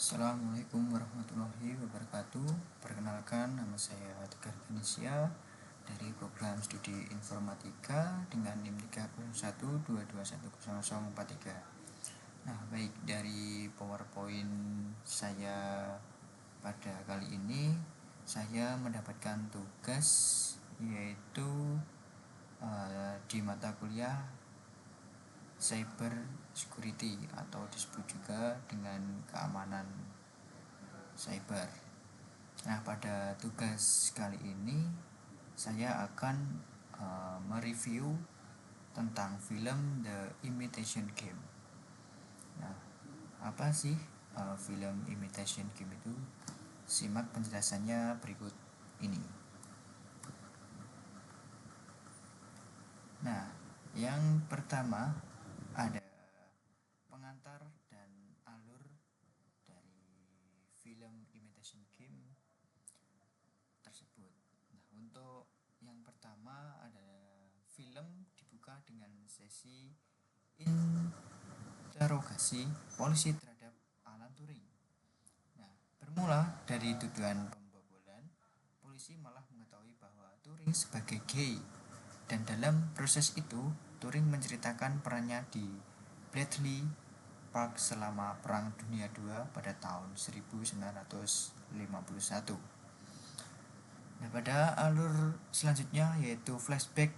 Assalamualaikum warahmatullahi wabarakatuh. Perkenalkan, nama saya Tegar Ganesya dari program studi informatika dengan NIM 30122100043. Nah, baik, dari PowerPoint saya pada kali ini saya mendapatkan tugas yaitu di mata kuliah Cyber Security atau disebut juga dengan keamanan cyber. Nah, pada tugas kali ini saya akan mereview tentang film The Imitation Game. Nah, apa sih film Imitation Game itu? Simak penjelasannya berikut ini. Nah, yang pertama ada pengantar dan alur dari film Imitation Game tersebut. Nah, untuk yang pertama ada film dibuka dengan sesi interogasi polisi terhadap Alan Turing. Nah, bermula dari tuduhan pembobolan, polisi malah mengetahui bahwa Turing sebagai gay, dan dalam proses itu Turing menceritakan perannya di Bletchley Park selama Perang Dunia II pada tahun 1951. Nah, pada alur selanjutnya yaitu flashback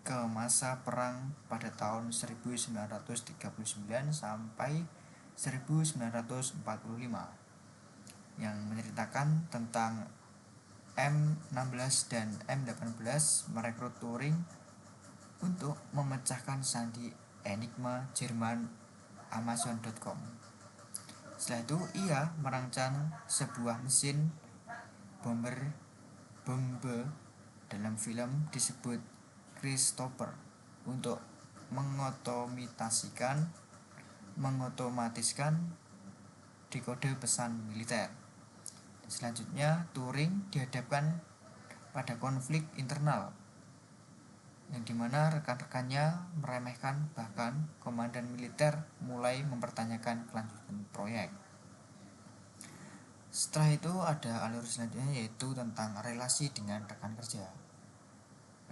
ke masa perang pada tahun 1939 sampai 1945 yang menceritakan tentang M16 dan M18 merekrut Turing untuk memecahkan sandi Enigma Jerman Amazon.com. Setelah itu ia merancang sebuah mesin bombe dalam film disebut Christopher untuk mengotomatiskan dekode pesan militer. Selanjutnya Turing dihadapkan pada konflik internal yang dimana rekan-rekannya meremehkan, bahkan komandan militer mulai mempertanyakan kelanjutan proyek. Setelah itu ada alur selanjutnya yaitu tentang relasi dengan rekan kerja.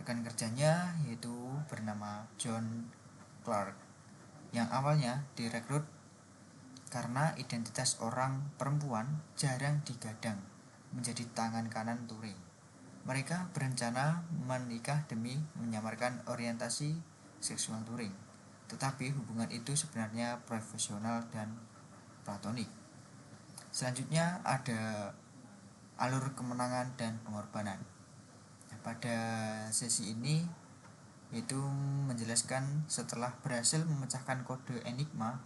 Rekan kerjanya yaitu bernama John Clark yang awalnya direkrut karena identitas orang perempuan jarang digadang menjadi tangan kanan Turing. Mereka berencana menikah demi menyamarkan orientasi seksual Turing, tetapi hubungan itu sebenarnya profesional dan platonik. Selanjutnya ada alur kemenangan dan pengorbanan. Nah, pada sesi ini yaitu menjelaskan setelah berhasil memecahkan kode Enigma,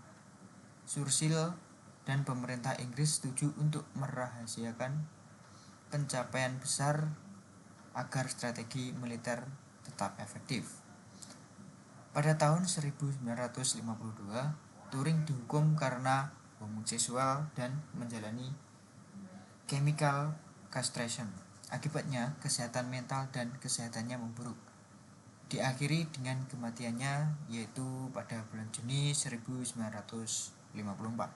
Churchill dan pemerintah Inggris setuju untuk merahasiakan pencapaian besar agar strategi militer tetap efektif. Pada tahun 1952, Turing dihukum karena homoseksual dan menjalani chemical castration. Akibatnya, kesehatan mental dan kesehatannya memburuk. Diakhiri dengan kematiannya yaitu pada bulan Juni 1954.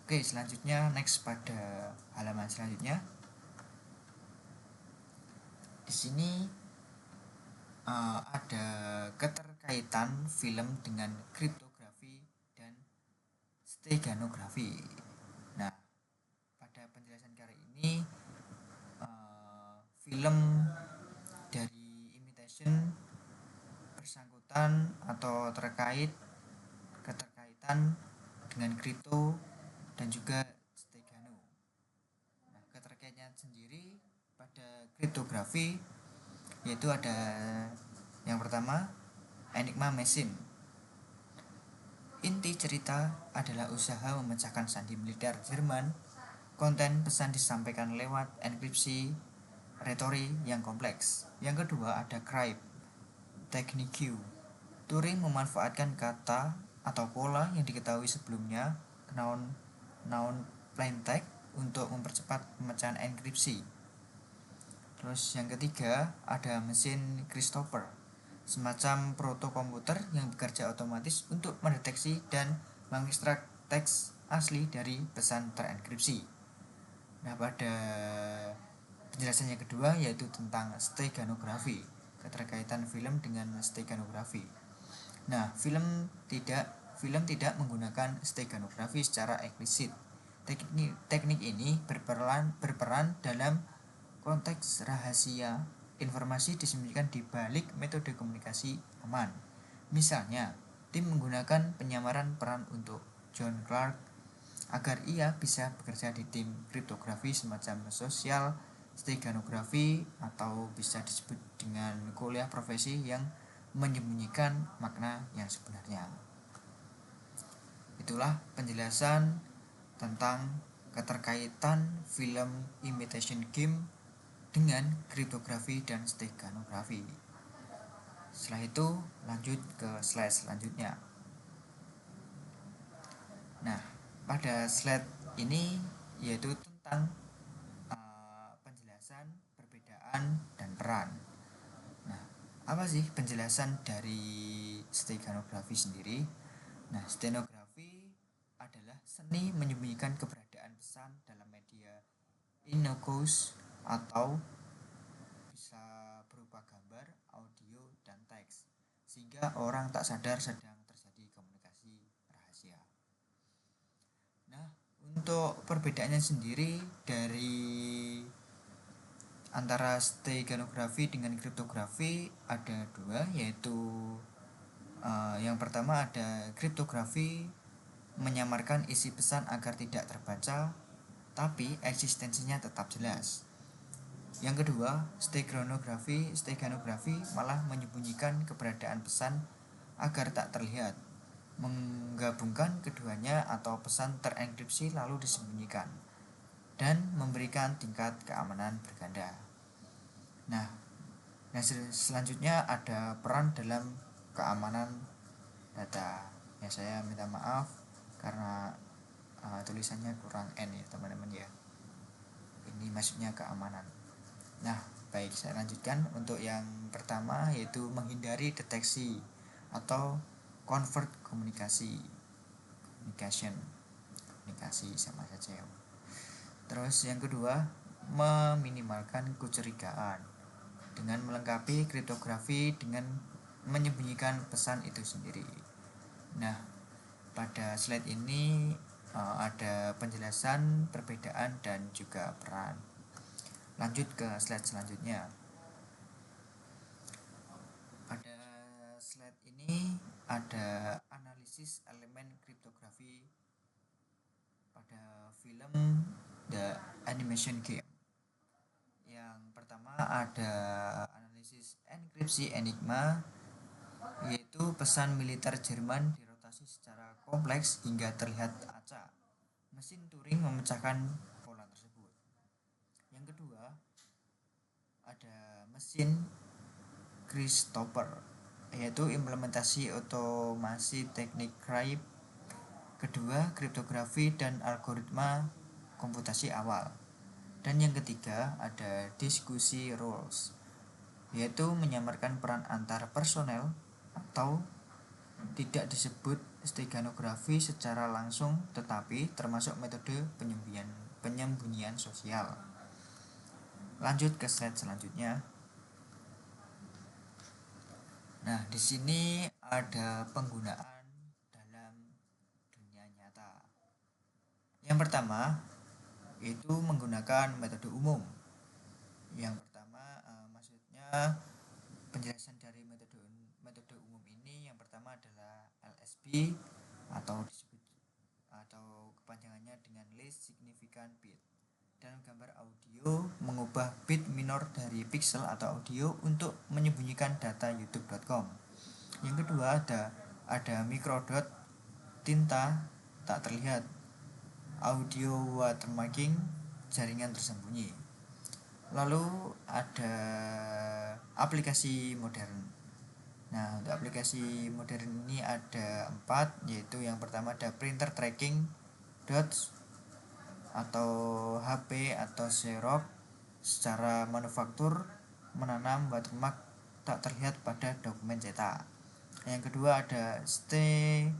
Oke, selanjutnya next pada halaman selanjutnya. Di sini ada keterkaitan film dengan kriptografi dan steganografi. Nah, pada penjelasan kali ini film dari Imitation bersangkutan atau keterkaitan dengan kripto dan juga stegano. Nah, keterkaitannya sendiri pada kriptografi yaitu ada yang pertama Enigma Machine. Inti cerita adalah usaha memecahkan sandi militer Jerman. Konten pesan disampaikan lewat enkripsi retori yang kompleks. Yang kedua ada Crypt Technique. Turing memanfaatkan kata atau pola yang diketahui sebelumnya, noun plaintext, untuk mempercepat pemecahan enkripsi. Terus yang ketiga ada mesin Christopher, semacam protokomputer yang bekerja otomatis untuk mendeteksi dan mengekstrak teks asli dari pesan terenkripsi. Nah, pada penjelasan yang kedua yaitu tentang steganografi, keterkaitan film dengan steganografi. Nah, film tidak menggunakan steganografi secara eksplisit. Teknik ini berperan dalam konteks rahasia. Informasi disembunyikan di balik metode komunikasi aman. Misalnya, tim menggunakan penyamaran peran untuk John Clark agar ia bisa bekerja di tim kriptografi semacam sosial steganografi, atau bisa disebut dengan kuliah profesi yang menyembunyikan makna yang sebenarnya. Itulah penjelasan tentang keterkaitan film Imitation Game dengan kriptografi dan steganografi. Setelah itu lanjut ke slide selanjutnya. Nah, pada slide ini yaitu tentang penjelasan perbedaan dan peran. Nah, apa sih penjelasan dari steganografi sendiri? Nah, stenografi adalah seni menyembunyikan keberadaan pesan dalam media innocuous atau bisa berupa gambar, audio, dan teks, sehingga orang tak sadar sedang terjadi komunikasi rahasia. Nah, untuk perbedaannya sendiri dari antara steganografi dengan kriptografi ada dua, yaitu yang pertama ada kriptografi menyamarkan isi pesan agar tidak terbaca, tapi eksistensinya tetap jelas. Yang kedua, steganografi malah menyembunyikan keberadaan pesan agar tak terlihat, menggabungkan keduanya atau pesan terenkripsi lalu disembunyikan, dan memberikan tingkat keamanan berganda. Nah, selanjutnya ada peran dalam keamanan data. Ya, saya minta maaf karena tulisannya kurang N ya teman-teman ya. Ini maksudnya keamanan. Nah, baik, saya lanjutkan. Untuk yang pertama yaitu menghindari deteksi atau covert communication sama saja. Terus yang kedua, meminimalkan kecurigaan dengan melengkapi kriptografi dengan menyembunyikan pesan itu sendiri. Nah, pada slide ini ada penjelasan perbedaan dan juga peran. Lanjut ke slide selanjutnya. Pada slide ini ada analisis elemen kriptografi pada film The Animation Game. Yang pertama ada analisis enkripsi Enigma, yaitu pesan militer Jerman dirotasi secara kompleks hingga terlihat acak. Mesin Turing memecahkan pola tersebut. Yang kedua ada mesin Christopher, yaitu implementasi otomasi teknik crypt. Kedua, kriptografi dan algoritma komputasi awal. Dan yang ketiga ada diskusi rules, yaitu menyamarkan peran antar personel atau tidak disebut steganografi secara langsung, tetapi termasuk metode penyembunyian sosial. Lanjut ke slide selanjutnya. Nah, di sini ada penggunaan dalam dunia nyata. Yang pertama itu menggunakan metode umum. Yang pertama maksudnya penjelasan dari metode umum ini, yang pertama adalah LSB atau disebut atau kepanjangannya dengan least significant bit. Dalam gambar audio, mengubah bit minor dari pixel atau audio untuk menyembunyikan data youtube.com. Yang kedua ada microdot, tinta tak terlihat, audio watermarking, jaringan tersembunyi. Lalu ada aplikasi modern. Nah, untuk aplikasi modern ini ada 4, yaitu yang pertama ada printer tracking, dots atau HP atau Xerox secara manufaktur menanam watermark tak terlihat pada dokumen cetak. Yang kedua ada Stegamorph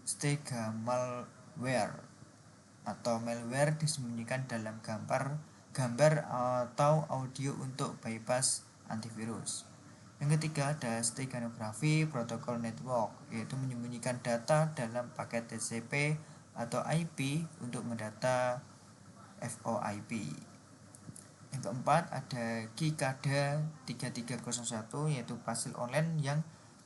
stegamalware atau malware disembunyikan dalam gambar atau audio untuk bypass antivirus. Yang ketiga ada steganografi protokol network, yaitu menyembunyikan data dalam paket TCP atau IP untuk mendata VoIP. Yang keempat ada Kikada 3301, yaitu puzzle online yang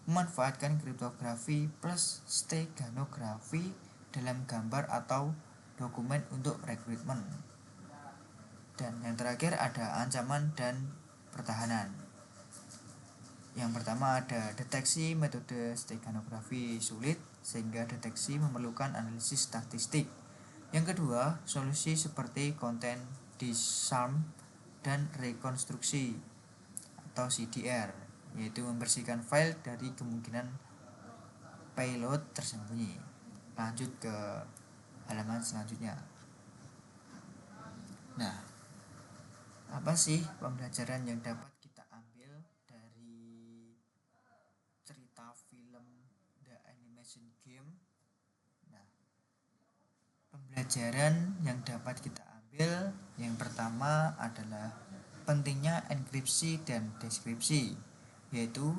memanfaatkan kriptografi plus steganografi dalam gambar atau dokumen untuk rekrutmen. Dan yang terakhir ada ancaman dan pertahanan. Yang pertama ada deteksi metode steganografi sulit sehingga deteksi memerlukan analisis statistik. Yang kedua, solusi seperti content disarm dan rekonstruksi atau CDR, yaitu membersihkan file dari kemungkinan payload tersembunyi. Lanjut ke halaman selanjutnya. Nah, apa sih pembelajaran yang dapat kita ambil dari cerita film The Animation Game? Nah, pembelajaran yang dapat kita ambil yang pertama adalah pentingnya enkripsi dan deskripsi, yaitu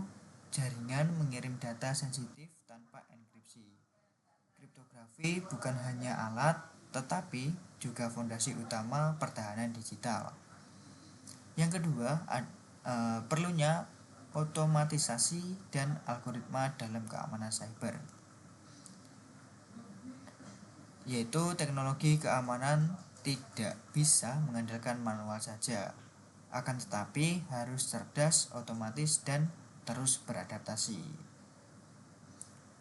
jaringan mengirim data sensitif tanpa enkripsi. Kriptografi bukan hanya alat, tetapi juga fondasi utama pertahanan digital. Yang kedua, perlunya otomatisasi dan algoritma dalam keamanan cyber, yaitu teknologi keamanan tidak bisa mengandalkan manual saja, akan tetapi harus cerdas, otomatis, dan terus beradaptasi.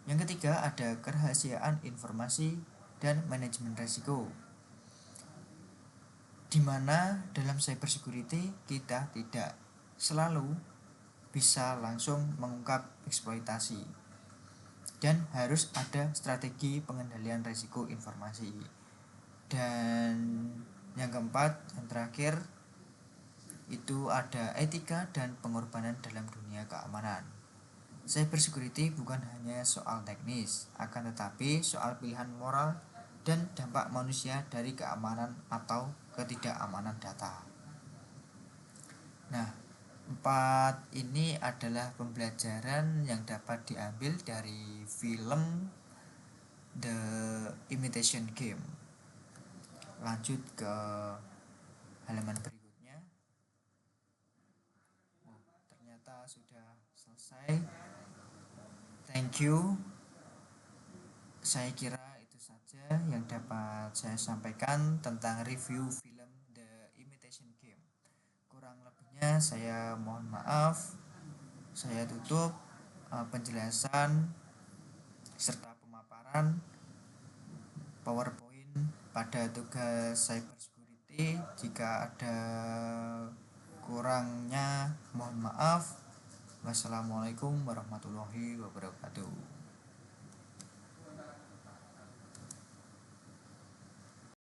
Yang ketiga ada kerahasiaan informasi dan manajemen risiko, di mana dalam cybersecurity kita tidak selalu bisa langsung mengungkap eksploitasi dan harus ada strategi pengendalian risiko informasi. Dan yang keempat, yang terakhir itu ada etika dan pengorbanan dalam dunia keamanan. Cybersecurity bukan hanya soal teknis, akan tetapi soal pilihan moral dan dampak manusia dari keamanan atau ketidakamanan data. Nah, 4 ini adalah pembelajaran yang dapat diambil dari film The Imitation Game. Lanjut ke halaman berikutnya. Ternyata sudah selesai. Thank you. Saya kira itu saja yang dapat saya sampaikan tentang review film The Imitation Game. Kurang lebihnya saya mohon maaf. Saya tutup penjelasan serta pemaparan PowerPoint pada tugas cybersecurity. Jika ada kurangnya mohon maaf. Wassalamualaikum warahmatullahi wabarakatuh.